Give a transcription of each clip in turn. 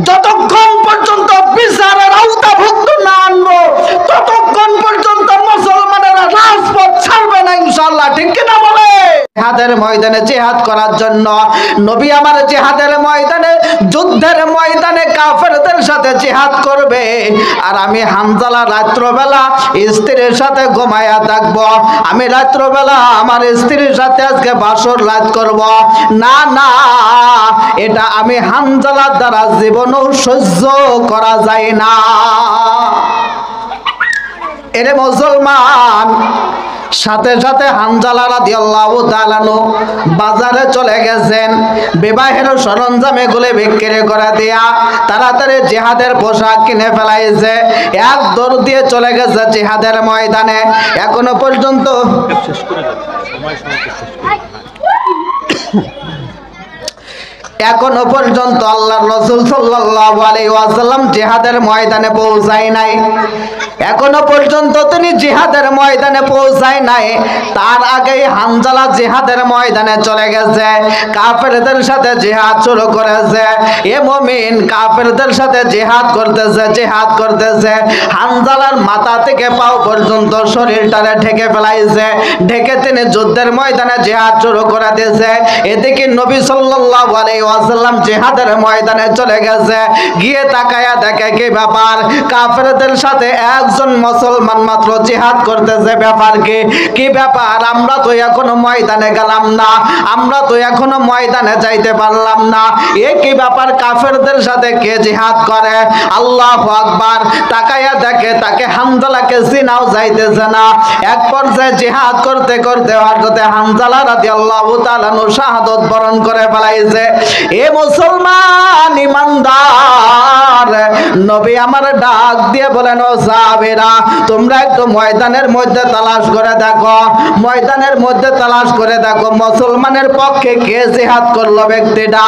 যতক্ষণ পর্যন্ত বিচারের আওতাভুক্ত না আনবো ততক্ষণ পর্যন্ত মুসলমানেরা রাজপথ ছাড়বে না ইনশাআল্লাহ। ঠিক কিনা বলে? জিহাদের ময়দানে জিহাদ করার জন্য নবী আমার জিহাদের ময়দানে, যুদ্ধের ময়দানে কাফেরদের সাথে জিহাদ করবে, আর আমি হানজালা রাত্রবেলা স্ত্রীর সাথে ঘুমায়া থাকবো। আমি রাত্রবেলা আমার স্ত্রীর সাথে আজকে বাসর রাত করব না, না, এটা আমি হানজালার দ্বারা জীবনও সহ্য করা যায় না। এরে মুসলমান, সাথে সাথে হানজালা রাদিয়াল্লাহু তাআলা বাজারে চলে গেছেন, বিবাহের সরঞ্জাম এগুলো বিক্রি করে দিয়া তাড়াতাড়ি জিহাদের পোশাক কিনে ফেলাইছে, এক দৌড় দিয়ে চলে গেছে জিহাদের ময়দানে। এখনো পর্যন্ত আল্লাহর রাসূল সাল্লাল্লাহু আলাইহি ওয়াসাল্লাম জিহাদের ময়দানে পৌঁছায় নাই। এখনো পর্যন্ত তিনি জিহাদের ময়দানে পৌঁছায় নাই। তার আগেই হানজালা জিহাদের ময়দানে চলে গেছে, কাফেরদের সাথে জিহাদ শুরু করেছে। এ মুমিন, কাফেরদের সাথে জিহাদ করতেছে। হানজালার মাথা থেকে পাও পর্যন্ত শরীরটারে ঢেকে ফেলাইছে, ঢেকে তিনি যুদ্ধের ময়দানে জিহাদ শুরু করে দিয়েছে। এদিকে নবী সাল্লাল্লাহু আলাইহি ওয়াসাল্লাম জিহাদের ময়দানে চলে গেছে, গিয়ে তাকায়া দেখে কি ব্যাপার, কাফেরদের সাথে একজন মুসলমান মাত্র জিহাদ করতেছে। ব্যাপার কি ব্যাপার? আমরা তো এখনো ময়দানে গেলাম না, আমরা তো এখনো ময়দানে যাইতে পারলাম না। এ কি ব্যাপার? কাফেরদের সাথে কে জিহাদ করে? আল্লাহু আকবার। তাকায়া দেখে তাকে হানজালাকে চিনাও যাইতেছে না। এক পর্যায়ে জিহাদ করতে করতে হযরত হানজালা রাদিয়াল্লাহু তাআলা শাহাদাত বরণ করে ফেলাইছে। এ মুসলমান ইমানদার, নবী আমার ডাক দিয়ে বলেন, ও সাহাবীরা, তোমরা একটু ময়দানের মধ্যে তালাশ করে দেখো, ময়দানের মধ্যে তালাশ করে দেখো মুসলমানের পক্ষে কে জিহাদ করলো ব্যক্তিটা।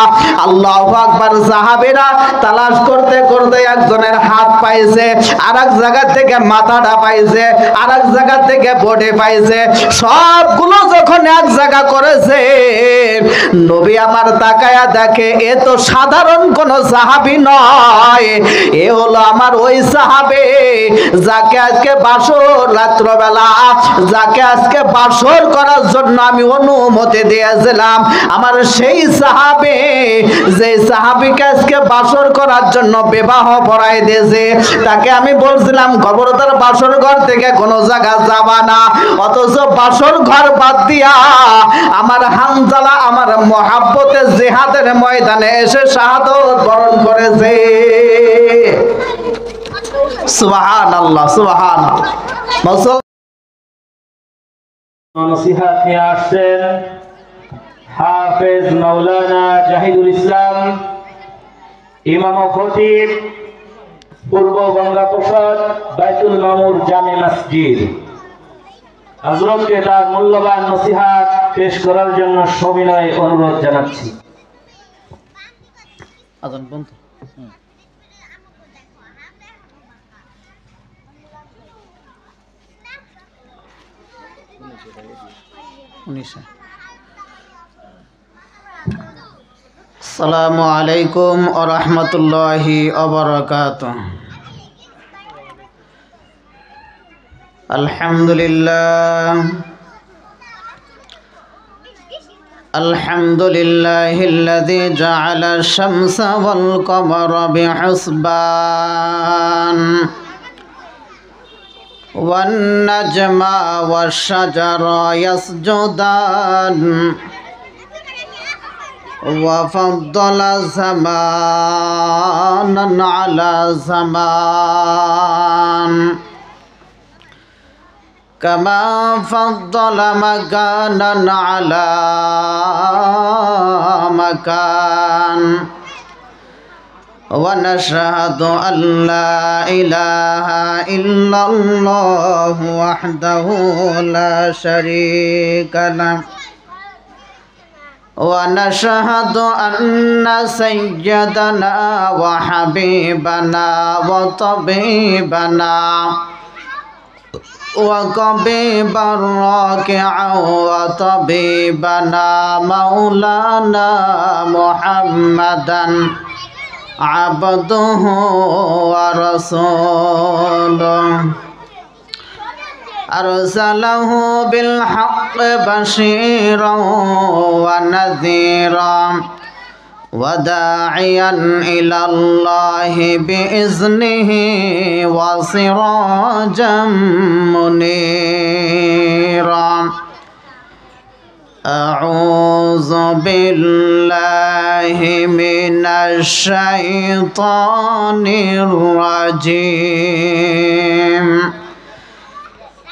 আল্লাহু আকবার। সাহাবীরা তালাশ করতে করতে একজনের হাত পাইছে, আরেক জায়গা থেকে মাথাটা পাইছে, আরেক জায়গা থেকে বডি পাইছে। সবগুলো যখন এক জায়গা করেছে, নবী আমার তাকায়া দেখে এ তো সাধারণ কোন সাহাবী নয়, এ হলো আমার ওই সাহাবে যাকে আজকে বাসর রাত্রবেলা, যাকে আজকে বাসর করার জন্য আমি অনুমতি দিয়েছিলাম। আমার সেই সাহাবে, যে সাহাবীকে আজকে বাসর করার জন্য বিবাহ পড়াই দিয়েছে, তাকে আমি বলছিলাম খবরদার বাসর ঘর থেকে কোনো জায়গা যাবা না, অথচ বাসর ঘর বাদ দিয়া আমার হানজালা আমার মহাব্বতে জিহাদের ময়দানে এসে শাহাদাত বরণ করেছে। সুবহানাল্লাহ, সুবহানাল্লাহ। নসিহত নিয়ে আসছেন হাফেজ মাওলানা জাহিদুল ইসলাম, ইমাম ও খতিব, পূর্ব গঙ্গাপ্রসাদ বাইতুল মামুর জামে মসজিদ। হযরতকে তার মূল্যবান নসিহত পেশ করার জন্য সবিনয় অনুরোধ জানাচ্ছি। আজান বন্ধ। আসসালামু আলাইকুম ওয়া রাহমাতুল্লাহি ওয়া বারাকাতুহু। আলহামদুলিল্লাহ, আলহামদুলিল্লাহিল্লাযী জাআলা আশ-শামসা ওয়াল কমারা বিহুসবান ওয়ান নাজমা ওয়াশ-শাজারা ইয়াসজুদান ওয়া ফাদ্দালা জামানান আলা জামান কামা ফাদ্দালা মাকানান আলা মাকান ওয়া নাশহাদু আল্লা ইলাহা ইল্লাল্লাহু ওয়াহদাহু লা শারীকা লাহু ওয়া নাশহাদু আন্না সাইয়্যিদানা ওয়া হাবিবানা ওয়া তাবিবানা وقبيب الراكع وطبيبنا مولانا محمدا عبده ورسوله أرسله بالحق بشيرا ونذيرا وداعيا إلى الله بإذنه وسراجا منيرا أعوذ بالله من الشيطان الرجيم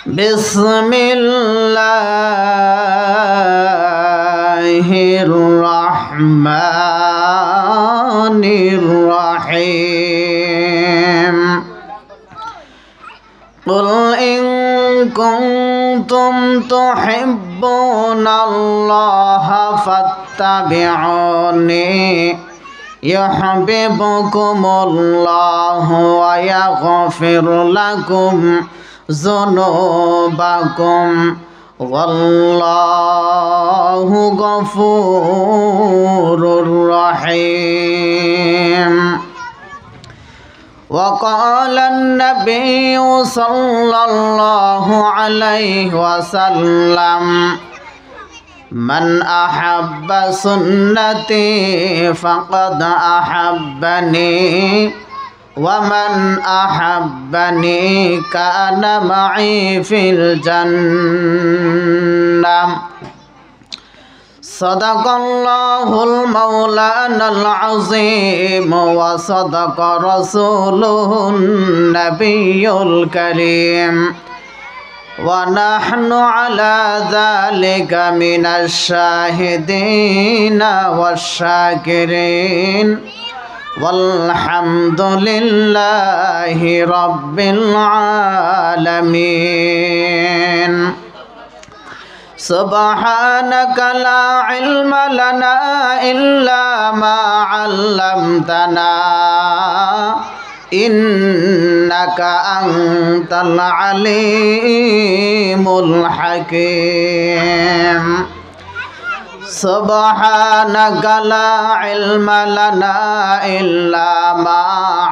بسم الله الرحمن الرحيم قل إن كنتم تحبون الله فاتبعوني يحببكم الله ويغفر لكم ذنوبكم والله غفور رحيم وقال النبي صلى الله عليه وسلم من أحب سنتي فقد أحبني ومن أحبني كان معي في الجنة صدق الله المولانا العظيم وصدق رسوله النبي الكريم ونحن على ذلك من الشاهدين والشاكرين والحمد لله رب العالمين سبحانك لا علم لنا إلا ما علمتنا إنك أنت العليم الحكيم سبحانك لا علم لنا إلا ما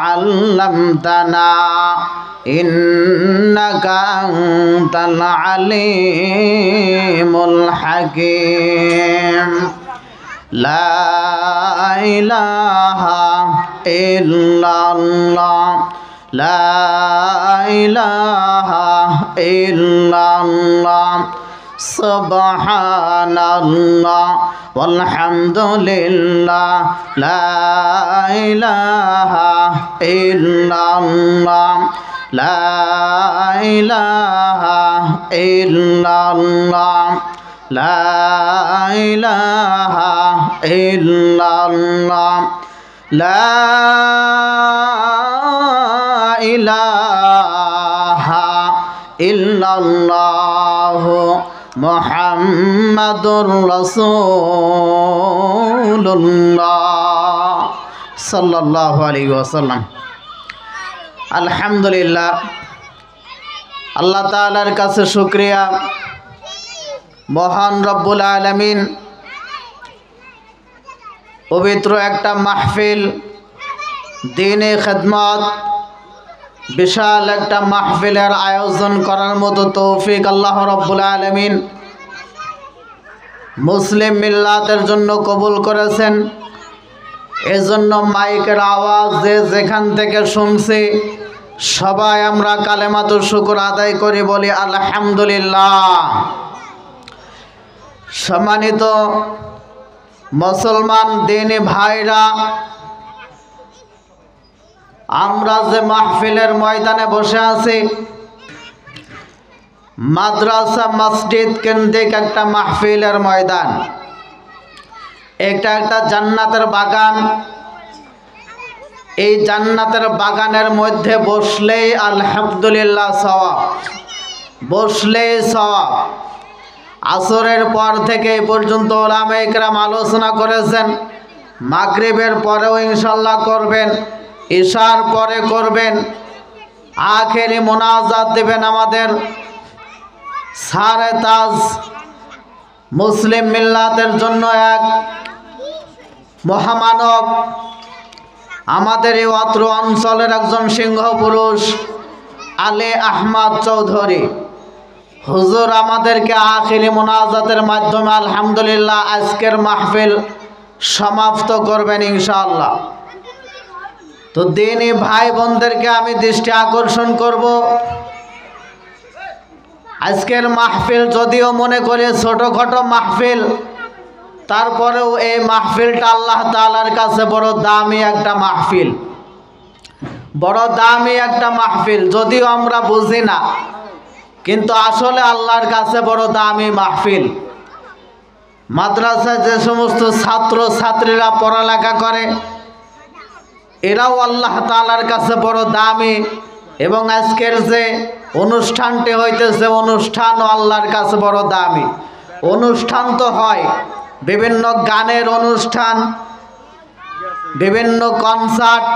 علمتنا إنك أنت العليم الحكيم لا إله إلا الله لا إله إلا الله سبحان الله والحمد لله لا إله إلا الله لا إله إلا الله لا إله إلا الله لا إله إلا الله মুহাম্মাদুর রাসূলুল্লাহ সাল্লাল্লাহু আলাইহি ওয়াসাল্লাম। আলহামদুলিল্লাহ, আল্লাহ তাআলার কাছে শুকরিয়া। মহান রব্বুল আলামিন পবিত্র একটা মাহফিল, দ্বীনে খিদমত, বিশাল একটা মাহফিলের আয়োজন করার মতো তৌফিক আল্লাহ রব্বুল আলামিন মুসলিম মিল্লাতের জন্য কবুল করেছেন। এজন্য মাইকের আওয়াজ যে যেখান থেকে শুনছি সবাই আমরা কালেমাতুর শুকর আদায় করি, বলি আলহামদুলিল্লাহ। সম্মানিত মুসলমান দ্বীনি ভাইরা, আমরা যে মাহফিলের ময়দানে বসে আছি, মাদ্রাসা মসজিদ কেন্দ্রিক একটা মাহফিলের ময়দান। এটা একটা জান্নাতের বাগান। এই জান্নাতের বাগানের মধ্যে বসলেই আলহামদুলিল্লাহ সওয়াব, বসলেই সওয়াব। আসরের পর থেকে এই পর্যন্ত উলামায়ে কেরাম আলোচনা করেছেন, মাগরিবের পরেও ইনশাআল্লাহ করবেন, ইশার পরে করবেন, আখেরি মোনাজাত দেবেন আমাদের সারে তাজ মুসলিম মিল্লাতের জন্য এক মহামানব আমাদের এই অত্র অঞ্চলের একজন সিংহ পুরুষ আলে আহমদ চৌধুরী হুজুর আমাদেরকে আখিরি মোনাজাতের মাধ্যমে আলহামদুলিল্লাহ আজকের মাহফিল সমাপ্ত করবেন ইনশাআল্লাহ। তো দিনী ভাই বোনদেরকে আমি দৃষ্টি আকর্ষণ করব, আজকের মাহফিল যদিও মনে করে ছোটখাটো মাহফিল, তারপরেও এই মাহফিলটা আল্লাহ তাআলার কাছে বড় দামি একটা মাহফিল, বড় দামি একটা মাহফিল। যদিও আমরা বুঝি না, কিন্তু আসলে আল্লাহর কাছে বড় দামি মাহফিল। মাদ্রাসায় যে সমস্ত ছাত্র ছাত্রীরা পড়ালেখা করে এরাও আল্লাহ তাআলার কাছে বড় দামি, এবং আজকের যে অনুষ্ঠানটি হইতেছে অনুষ্ঠানও আল্লাহর কাছে বড় দামি। অনুষ্ঠান তো হয়, বিভিন্ন গানের অনুষ্ঠান, বিভিন্ন কনসার্ট,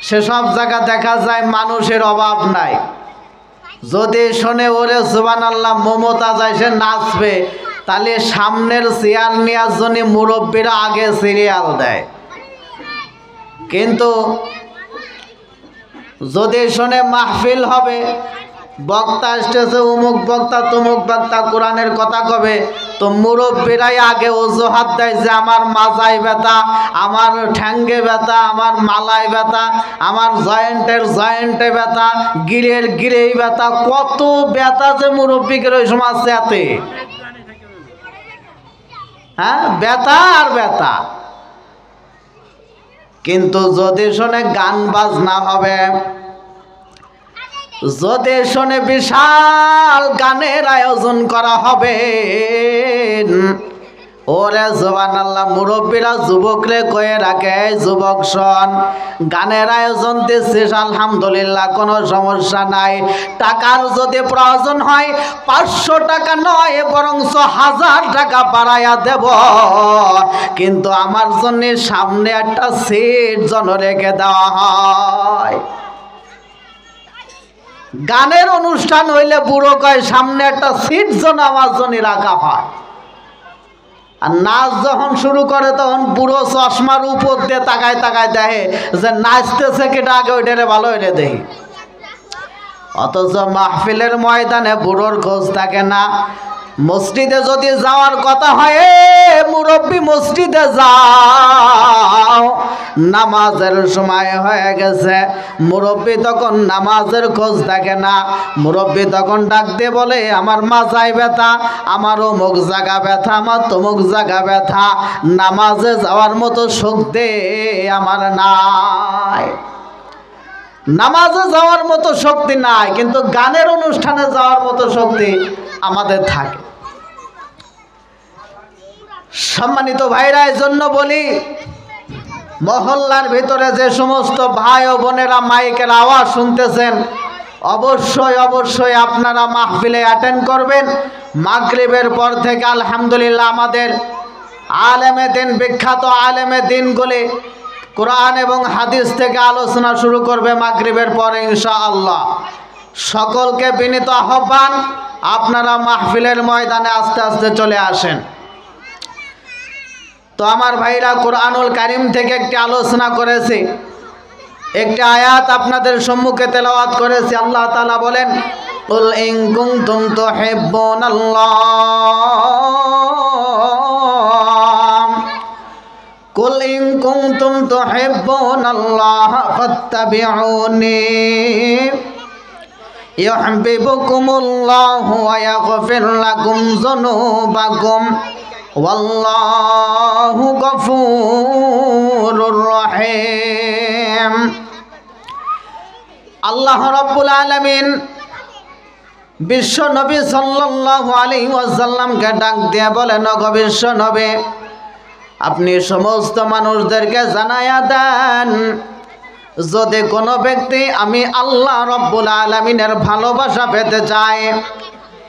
সেসব জায়গা দেখা যায় মানুষের অভাব নাই। যদি শোনে ওরে সুবহানাল্লাহ মমতা যায় সে নাচবে, তাহলে সামনের চেয়ার নেওয়ার জন্য মুরব্বীরা আগে সিরিয়াল দেয়। কিন্তু যদি শোনে মাহফিল হবে, বক্তা আসতেছে, অমুক বক্তা তমুক বক্তা কোরআনের কথা কবে, তো মুরব্বীরাই আগে অজুহাত দেয় যে আমার মাজায় ব্যথা, আমার ঠ্যাঙ্গে ব্যথা, আমার মালায় ব্যথা, আমার জয়েন্টে ব্যথা, গিরেই ব্যথা, কত ব্যথা যে মুরব্বীদের ওই সময় আছে এতে, হ্যাঁ ব্যথা আর ব্যথা। কিন্তু যদি শোনে গান বাজনা হবে, যদি শোনে বিশাল গানের আয়োজন করা হবে, ওরে সুবহানাল্লাহ মুরব্বীরা যুবকরে কয়ে রাখে, যুবক শোন গানের আয়োজন দিচ্ছিস আলহামদুলিল্লাহ কোনো সমস্যা নাই, টাকার যদি প্রয়োজন হয় 500 টাকা নয় বরং 1000 টাকা বাড়াইয়া দেব, কিন্তু আমার জন্য সামনে একটা সিট যেন রেখে দেওয়া হয়। গানের অনুষ্ঠান হইলে বুড়ো কয় সামনে একটা সিট যেন আমার জন্য রাখা হয়। আর নাচ যখন শুরু করে তখন বুড়ো চশমার উপর দিয়ে তাকায় দেখে যে নাচতেছে কেটা, আগে ওইটারে ভালো হইলে দেখি। অথচ মাহফিলের ময়দানে বুড়োর খোঁজ থাকে না। মসজিদে যদি যাওয়ার কথা হয়, মুরব্বী মসজিদে যাও, নামাজের সময় হয়ে গেছে, মুরব্বী তখন নামাজের খোঁজ থাকে না। মুরব্বী তখন ডাক দিয়ে বলে আমার মাজায় ব্যথা, আমার অমুক জায়গা ব্যথা, আমার তমুক জায়গা ব্যথা, নামাজে যাওয়ার মতো শক্তি আমার নাই, নামাজে যাওয়ার মতো শক্তি নাই, কিন্তু গানের অনুষ্ঠানে যাওয়ার মতো শক্তি আমাদের থাকে। সম্মানিত ভাইরা, এই জন্য বলি মহল্লার ভিতরে যে সমস্ত ভাই ও বোনেরা মাইকের আওয়াজ শুনতেছেন, অবশ্যই আপনারা মাহফিলে অ্যাটেন্ড করবেন। মাগরিবের পর থেকে আলহামদুলিল্লাহ আমাদের আলেমে দিন, বিখ্যাত আলেমে দিনগুলি কোরআন এবং হাদিস থেকে আলোচনা শুরু করবে মাগরিবের পরে ইনশাআল্লাহ। সকলকে বিনীত আহ্বান, আপনারা মাহফিলের ময়দানে আস্তে আস্তে চলে আসেন। তো আমার ভাইরা, কোরআনুল কারীম থেকে একটি আলোচনা করেছি, একটি আয়াত আপনাদের সম্মুখে তেলাওয়াত করেছি। আল্লাহ তাআলা বলেন, কুল ইন কুনতুম তুহিব্বুনাল্লাহ, কুল ইন কুনতুম তুহিব্বুনাল্লাহ ফাত্তাবিউনি ইউহিব্বুকুমুল্লাহু ওয়া ইয়াগফির লাকুম যুনুবাকুম ওয়াল্লাহু গফুরুর রহিম। আল্লাহ রাব্বুল আলামিন বিশ্ব নবী সাল্লাল্লাহু আলাইহি ওয়াসাল্লামকে ডাক দিয়ে বলেন, ওগো বিশ্ব নবী, আপনি সমস্ত মানুষদেরকে জানায়া দেন, যদি কোনো ব্যক্তি আমি আল্লাহ রাব্বুল আলামিনের ভালোবাসা পেতে চায়,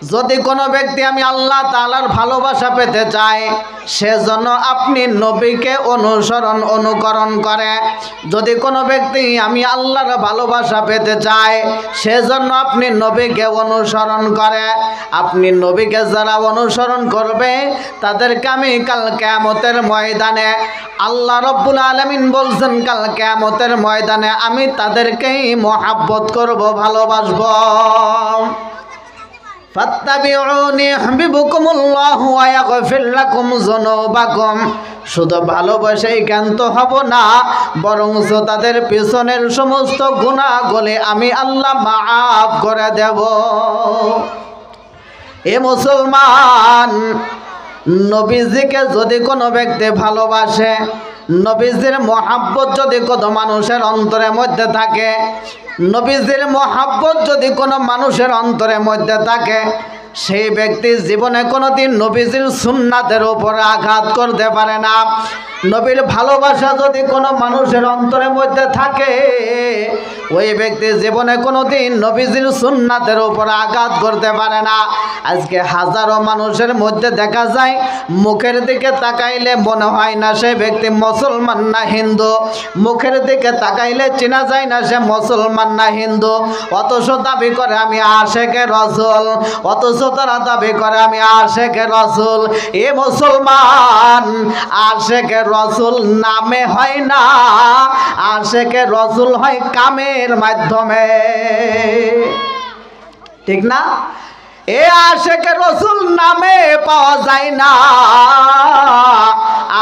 যদি কোনো ব্যক্তি আমি আল্লাহ তাআলার ভালোবাসা পেতে চায় সেজন্য আপনি নবীকে অনুকরণ করে। যদি কোনো ব্যক্তি আমি আল্লাহর ভালোবাসা পেতে চায় সেজন্য আপনি নবীকে অনুসরণ করে। আপনি নবীকে যারা অনুসরণ করবে তাদেরকে আমি কাল কিয়ামতের ময়দানে আল্লাহ রাব্বুল আলামিন বলছেন কাল কিয়ামতের ময়দানে আমি তাদেরকেই মহব্বত করব, ভালোবাসবো। ফাত্তাবিউনি ইউহিব্বুকুমুল্লাহু ওয়া ইয়াগফির লাকুম যুনুবাকুম। শুধু ভালোবাসাই জ্ঞান তো হব না, বরং তাদের পিছনের সমস্ত গুনাহগুলি আমি আল্লাহ মাফ করে দেব। এ মুসলমান, নবীজিকে যদি কোনো ব্যক্তি ভালোবাসে, নবীজির মহাব্বত যদি কোনো মানুষের অন্তরের মধ্যে থাকে, নবীজির মহাব্বত যদি কোনো মানুষের অন্তরের মধ্যে থাকে, সেই ব্যক্তি জীবনে কোনোদিন নবীজির সুন্নাতের উপর আঘাত করতে পারে না। নবীর ভালোবাসা যদি কোনো মানুষের অন্তরের মধ্যে থাকে, ওই ব্যক্তি জীবনে কোনোদিন নবীজির সুন্নাতের উপর আঘাত করতে পারে না। আজকে হাজারো মানুষের মধ্যে দেখা যায় মুখের দিকে তাকাইলে মনে হয় না সে ব্যক্তি মুসলমান না হিন্দু, মুখের দিকে তাকাইলে চেনা যায় না সে মুসলমান না হিন্দু, অথচ দাবি করে আমি আশেকে রাসূল, অথচ তারা দাবি করে আমি আশেকে রাসূল। এ মুসলমান, আশেকে রাসূল নামে হয় না, আশেকে রাসূল হয় কামের মাধ্যমে, ঠিক না? এ আশেকে রাসূল নামে পাওয়া যায় না,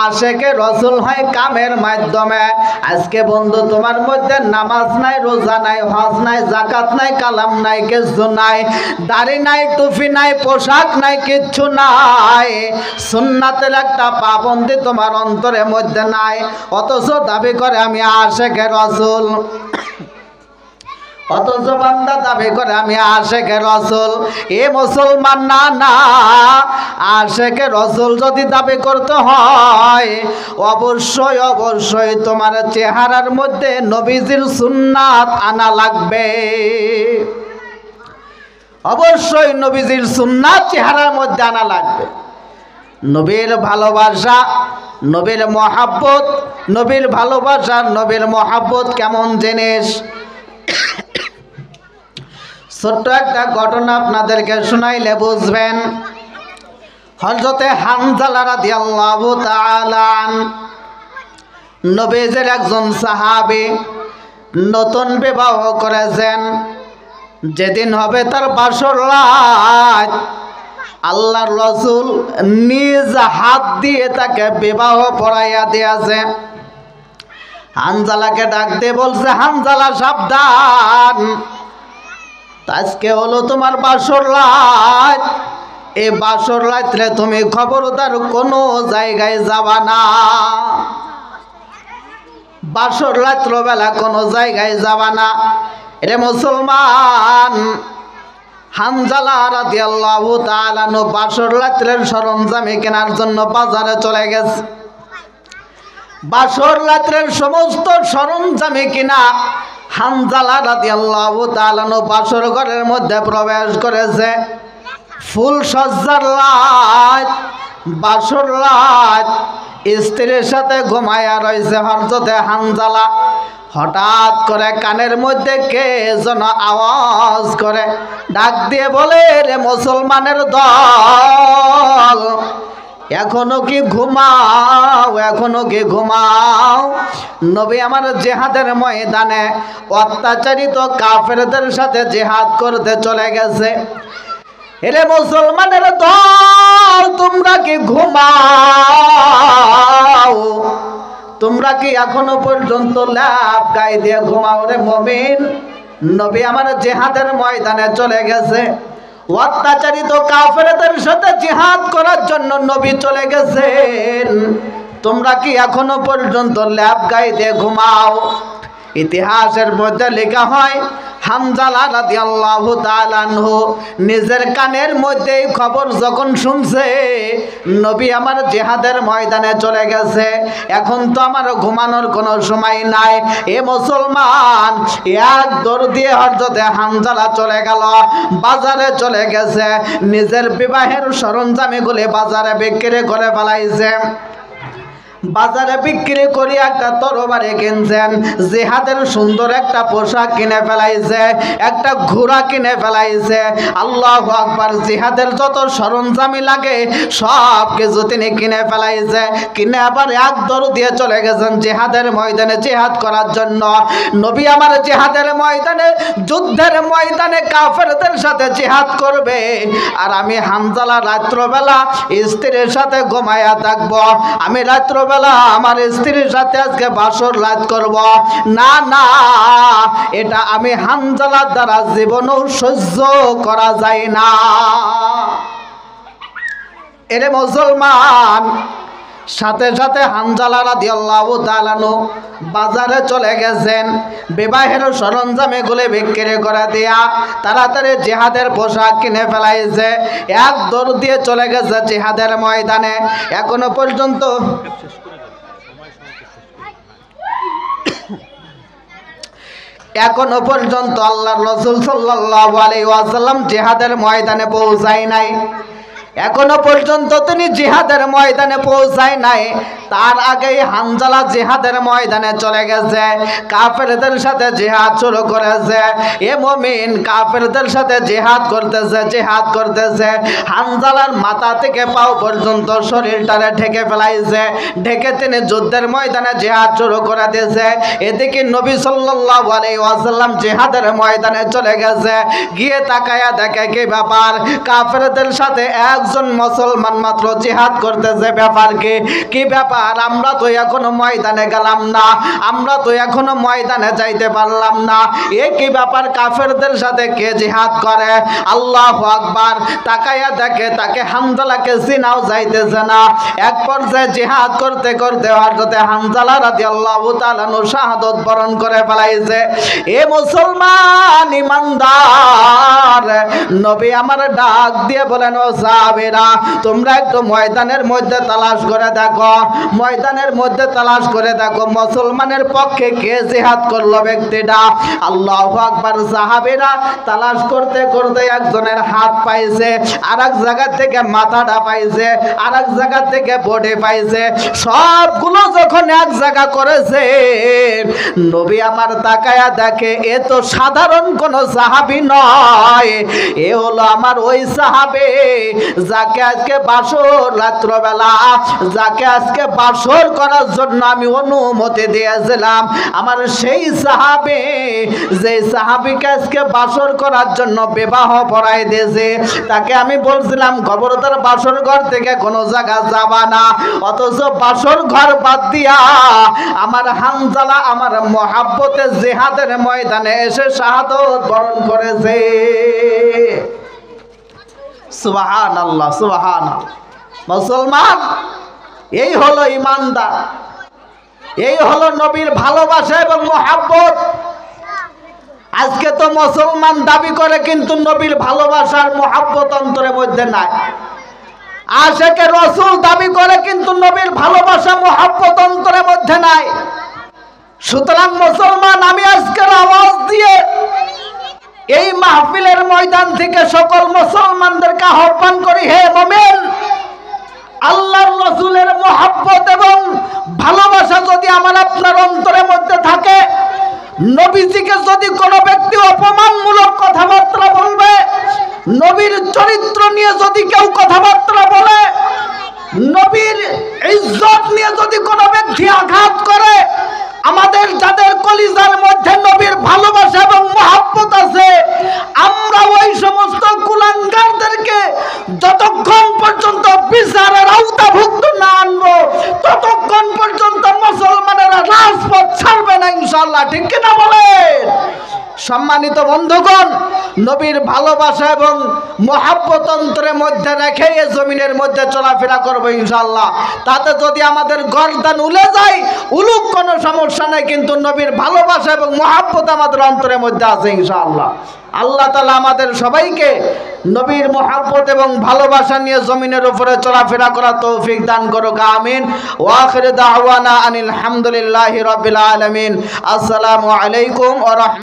আশেকে রাসূল হয় কামের মাধ্যমে। আজকে বন্ধু তোমার মধ্যে নামাজ নাই, রোজা নাই, হজ নাই, যাকাত নাই, কালাম নাই, কিছু নাই, দাড়ি নাই, টুপি নাই, পোশাক নাই, কিচ্ছু নাই, সুন্নাতের একটা পাবন্দি তোমার অন্তরের মধ্যে নাই, অথচ দাবি করে আমি আশেকে রাসূল। অথচ বান্দা দাবি করে আমি আশেকে রাসূল। এ মুসলমান, না না, আশেকে রাসূল যদি দাবি করতে হয় অবশ্যই অবশ্যই তোমার চেহারার মধ্যে নবীজির সুন্নাত আনা লাগবে। অবশ্যই নবীজির সুন্নাত চেহারার মধ্যে আনা লাগবে। নবীর ভালোবাসা, নবীর মহাব্বত, নবীর ভালোবাসা, নবীর মহাব্বত কেমন জিনিস, ছোট্ট একটা ঘটনা আপনাদেরকে শোনাইলে বুঝবেন। হযরতে হানজালা রাদিয়াল্লাহু তাআলা নবীজির একজন সাহাবী, নতুন বিবাহ করেছেন। যেদিন হবে তার বাসর রাত, আল্লাহর রাসূল নিজ হাত দিয়ে তাকে বিবাহ পড়াইয়া দিয়েছে। হানজালাকে ডাক দিয়ে বলছে, হানজালা সাবধান, আজকে হলো তোমার বাসর রাত, এই বাসর রাত্রে তুমি খবরদার কোনো জায়গায় যাবা না, বাসর রাত্র বেলা কোনো জায়গায় যাবা না। রে মুসলমান, হানজালা রাদিয়াল্লাহু তাআলা বাসর রাত্রের সরঞ্জাম কেনার জন্য বাজারে চলে গেছে। বাসর রাত্রের সমস্ত সরঞ্জাম কিনা হানজালা রাদিয়াল্লাহু তাআলা বাসর ঘরের মধ্যে প্রবেশ করেছে। ফুল সজ্জার রাত, বাসর রাত, স্ত্রীর সাথে ঘুমায়া রয়েছে হযরতে হানজালা। হঠাৎ করে কানের মধ্যে কে যেন আওয়াজ করে ডাক দিয়ে বলে, রে মুসলমানের দল, এখনো কি ঘুমাও, এখনো কি ঘুমাও? নবী আমার জিহাদের ময়দানে অত্যাচারিত কাফেরদের সাথে জিহাদ করতে চলে গেছে। এরে মুসলমানের দল, তোমরা কি ঘুমাও? তোমরা কি এখনো পর্যন্ত ল্যাপ গায়ে দিয়ে ঘুমাও? রে মুমিন, নবী আমার জিহাদের ময়দানে চলে গেছে, অত্যাচারিত কাফেরদের সাথে জিহাদ করার জন্য নবী চলে গেছেন। তোমরা কি এখনো পর্যন্ত ল্যাপ গায়ে দিয়ে ঘুমাও? ইতিহাসের মধ্যে লেখা হয় হামজালা রাদিয়াল্লাহু তাআলা আনহু নিজের কানের মধ্যে খবর যখন শুনছে নবী আমার জিহাদের ময়দানে চলে গেছে, এখন তো আমার ঘুমানোর কোনো সময় নাই, এ মুসলমান এক দৌড় দিয়ে হযরতে হামজালা চলে গেল, বাজারে চলে গেছে, নিজের বিবাহের সরঞ্জামগুলি বাজারে বিক্রি করে ফেলাইছে। বাজারে বিক্রি করে একটা তরবারি কিনছেন, জিহাদের সুন্দর একটা পোশাক কিনে ফেলাইছে, একটা ঘোড়া কিনে ফেলাইছে। আল্লাহু আকবার। জিহাদের যত সরঞ্জামি লাগে সব কিছু তিনি কিনে ফেলাইছে, কিনে আবার এক দৌড় দিয়ে চলে গেছেন জিহাদের ময়দানে জিহাদ করার জন্য। নবী আমার জিহাদের ময়দানে, যুদ্ধের ময়দানে কাফেরদের সাথে জিহাদ করবে, আর আমি হামজালা রাত্রবেলা স্ত্রীর সাথে ঘুমায়া থাকবো, আমি রাত্রবেলা আমার স্ত্রীর সাথে আজকে বাসর রাত করব। না না, এটা আমি হামজালার দ্বারা জীবনও সহ্য করা যায় না। এরে মুসলমান, সাথে সাথে হামজালা রাদিয়াল্লাহু তাআলা আনহু বাজারে চলে গেছেন, বিবাহের সরঞ্জামগুলো বিক্রি করে দিয়া তাড়াতাড়ি জিহাদের পোশাক কিনে ফেলাইছে, এক দৌড় দিয়ে চলে গেছে জিহাদের ময়দানে। এখনো পর্যন্ত আল্লাহর রাসূল সাল্লাল্লাহু আলাইহি ওয়াসাল্লাম জিহাদের ময়দানে পৌঁছায় নাই, এখনো পর্যন্ত তিনি জিহাদের ময়দানে পৌঁছায় নাই। তার আগেই হামজালা জিহাদের ময়দানে চলে গেছে, কাফেরদের সাথে জিহাদ শুরু করেছে। এ মুমিন, কাফেরদের সাথে জিহাদ করতেছে। হামজালার মাথা থেকে পাও পর্যন্ত শরীরটারে ঢেকে ফেলাইছে, ঢেকে তিনি যুদ্ধের ময়দানে জিহাদ শুরু করে দিয়েছে। এদিকে নবী সাল্লাল্লাহু আলাইহি ওয়াসাল্লাম জিহাদের ময়দানে চলে গেছে, গিয়ে তাকায়া দেখে কি ব্যাপার, কাফেরদের সাথে একজন মুসলমান মাত্র জিহাদ করতেছে। ব্যাপার কি ব্যাপার? আমরা তো এখনো ময়দানে গেলাম না, আমরা তো এখনো ময়দানে যাইতে পারলাম না, এ কি ব্যাপার? কাফেরদের সাথে কে জিহাদ করে? আল্লাহু আকবার। তাকায়া দেখে তাকে হামজালাকে চিনাও যাইতেছে না। এক পর্যায়ে জিহাদ করতে করতে হযরতে হামজালা রাদিয়াল্লাহু তাআলা আনহু শাহাদাত বরণ করে ফেলাইছে। এ মুসলমান ইমানদার, নবী আমার ডাক দিয়ে বলেন, ও সাহাবীরা, তোমরা একটু ময়দানের মধ্যে তালাশ করে দেখো, ময়দানের মধ্যে তালাশ করে দেখো মুসলমানের পক্ষে কে জিহাদ করলো ব্যক্তিটা। আল্লাহু আকবার। সাহাবীরা তালাশ করতে করতে একজনের হাত পাইছে, আরেক জায়গা থেকে মাথাটা পাইছে, আরেক জায়গা থেকে বডি পাইছে, সবগুলো যখন এক জায়গা করেছে, নবী আমার তাকায়া দেখে এ তো সাধারণ কোন সাহাবী নয়, এ হলো আমার ওই সাহাবী যাকে আজকে বাসর রাত্রবেলা, যাকে আজকে বাসর করার জন্য আমি অনুমতি দিয়েছিলাম, আমার সেই সাহাবী, যে সাহাবীকে আজকে বাসর করার জন্য বিবাহ পড়াই দিয়েছে, তাকে আমি বলছিলাম খবরদার বাসর ঘর থেকে কোনো জায়গা যাবা না, অথচ বাসর ঘর বাদ দিয়া আমার হামজালা আমার মহাব্বতে জিহাদের ময়দানে এসে শাহাদাত বরণ করেছে। সুবহানাল্লাহ, সুবহানাল্লাহ। মুসলমান, এই হলো ইমানদার, এই হলো নবীর ভালোবাসা এবং মহাব্বত। আজকে তো মুসলমান দাবি করে কিন্তু নবীর ভালোবাসার মহাব্বত অন্তরের মধ্যে নাই। আশেকে রাসূল দাবি করে কিন্তু নবীর ভালোবাসা মহাব্বত অন্তরের মধ্যে নাই। সুতরাং মুসলমান, আমি আজকের আওয়াজ দিয়ে এই মাহফিলের ময়দান থেকে সকল মুসলমানদেরকে আহ্বান করি, হে মুমিন, আল্লাহর রাসূলের মহব্বত এবং ভালোবাসা যদি আমার আপনার অন্তরের মধ্যে থাকে, নবীজিকে যদি কোনো ব্যক্তি অপমানমূলক কথাবার্তা বলবে, নবীর চরিত্র নিয়ে যদি কেউ কথাবার্তা বলে, নবীর ইজ্জত নিয়ে যদি কোনো ব্যক্তি আঘাত করে, আমাদের যাদের কলিজার মধ্যে নবীর ভালোবাসা এবং মহব্বত আছে, আমরা ওই সমস্ত কুলাঙ্গারদেরকে যতক্ষণ পর্যন্ত বিচারের আওতাভুক্ত না আনবো, ততক্ষণ পর্যন্ত মুসলমানেরা রাজপথ ছাড়বে না ইনশাআল্লাহ। ঠিক কিনা বলেন? সম্মানিত বন্ধুগণ, নবীর ভালোবাসা এবং মহাব্বত অন্তরের মধ্যে রেখে এই জমিনের মধ্যে চলাফেরা করবো ইনশাআল্লাহ। তাতে যদি আমাদের গর্দান উলে যায়, উলুক কোনো সমস্যা নেই, কিন্তু নবীর ভালোবাসা এবং মহাব্বত আমাদের অন্তরের মধ্যে আছে ইনশাআল্লাহ। আল্লাহ তাআলা আমাদের সবাইকে নবীর মহাব্বত এবং ভালোবাসা নিয়ে জমিনের উপরে চলাফেরা করার তৌফিক দান করুক, আমিন। ওয়া আখিরু দাওয়ানা আনিল হামদুলিল্লাহি রাব্বিল আলামিন। আসসালামু আলাইকুম ওয়া রাহমাতুল্লাহ।